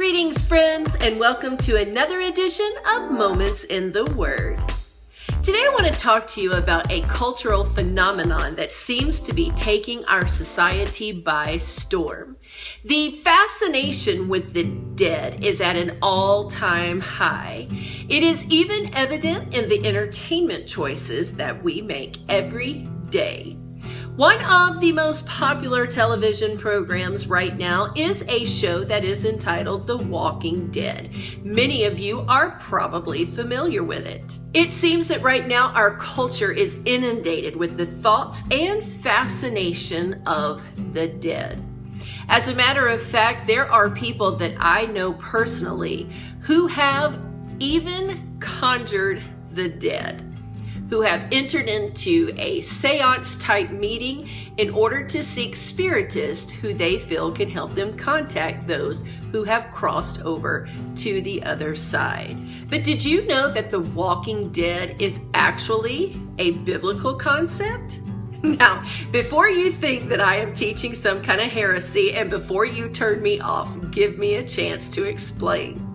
Greetings, friends, and welcome to another edition of Moments in the Word. Today I want to talk to you about a cultural phenomenon that seems to be taking our society by storm. The fascination with the dead is at an all-time high. It is even evident in the entertainment choices that we make every day. One of the most popular television programs right now is a show that is entitled The Walking Dead. Many of you are probably familiar with it. It seems that right now our culture is inundated with the thoughts and fascination of the dead. As a matter of fact, there are people that I know personally who have even conjured the dead, who have entered into a seance type meeting in order to seek spiritists who they feel can help them contact those who have crossed over to the other side. But did you know that the walking dead is actually a biblical concept? Now, before you think that I am teaching some kind of heresy and before you turn me off, give me a chance to explain.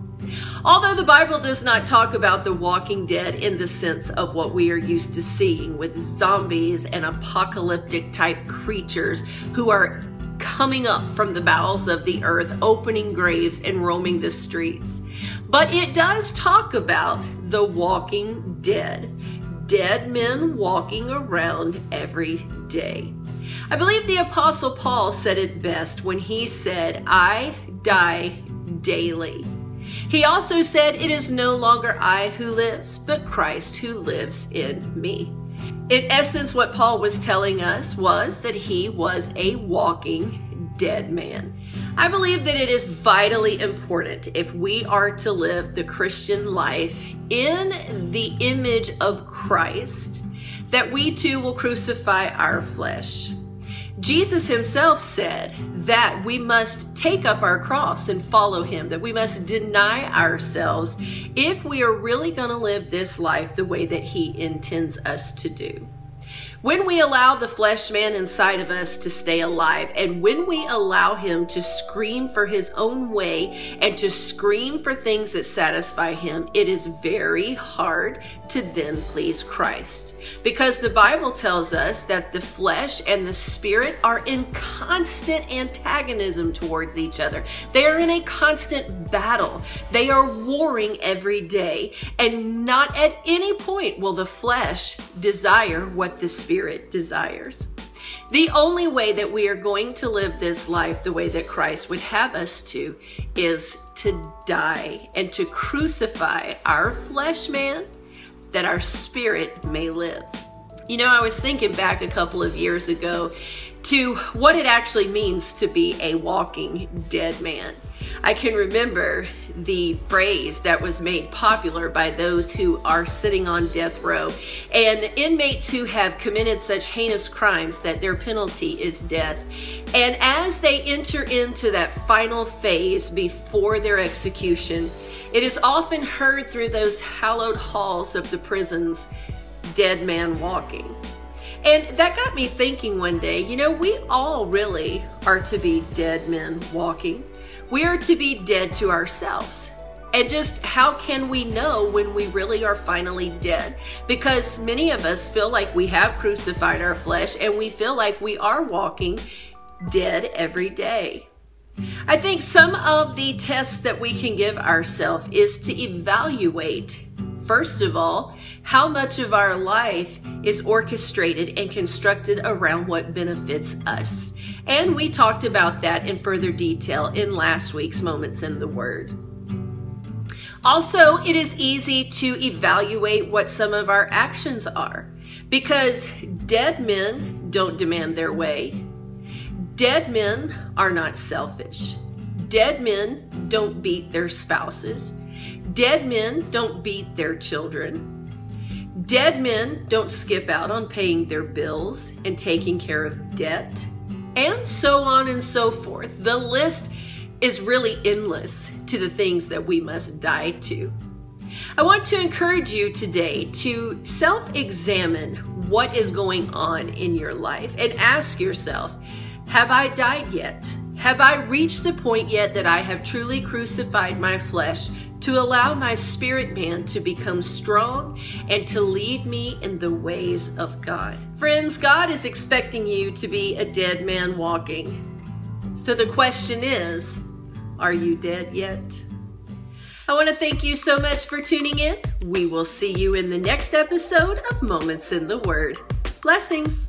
Although the Bible does not talk about the walking dead in the sense of what we are used to seeing with zombies and apocalyptic type creatures who are coming up from the bowels of the earth, opening graves and roaming the streets. But it does talk about the walking dead, dead men walking around every day. I believe the Apostle Paul said it best when he said, "I die daily." He also said, "It is no longer I who lives, but Christ who lives in me." In essence, what Paul was telling us was that he was a walking dead man. I believe that it is vitally important, if we are to live the Christian life in the image of Christ, that we too will crucify our flesh. Jesus himself said that we must take up our cross and follow him, that we must deny ourselves if we are really going to live this life the way that he intends us to do. When we allow the flesh man inside of us to stay alive, and when we allow him to scream for his own way and to scream for things that satisfy him, it is very hard to then please Christ. Because the Bible tells us that the flesh and the spirit are in constant antagonism towards each other. They are in a constant battle. They are warring every day, and not at any point will the flesh desire what the spirit desires. The only way that we are going to live this life the way that Christ would have us to is to die and to crucify our flesh man, that our spirit may live. You know, I was thinking back a couple of years ago to what it actually means to be a walking dead man. I can remember the phrase that was made popular by those who are sitting on death row and inmates who have committed such heinous crimes that their penalty is death. And as they enter into that final phase before their execution, it is often heard through those hallowed halls of the prisons, "Dead man walking." And that got me thinking one day, you know, we all really are to be dead men walking. We are to be dead to ourselves. And just how can we know when we really are finally dead? Because many of us feel like we have crucified our flesh and we feel like we are walking dead every day. I think some of the tests that we can give ourselves is to evaluate, first of all, how much of our life is orchestrated and constructed around what benefits us. And we talked about that in further detail in last week's Moments in the Word. Also, it is easy to evaluate what some of our actions are, because dead men don't demand their way. Dead men are not selfish. Dead men don't beat their spouses. Dead men don't beat their children. Dead men don't skip out on paying their bills and taking care of debt, and so on and so forth. The list is really endless to the things that we must die to. I want to encourage you today to self-examine what is going on in your life and ask yourself, have I died yet? Have I reached the point yet that I have truly crucified my flesh to allow my spirit man to become strong and to lead me in the ways of God? Friends, God is expecting you to be a dead man walking. So the question is, are you dead yet? I want to thank you so much for tuning in. We will see you in the next episode of Moments in the Word. Blessings.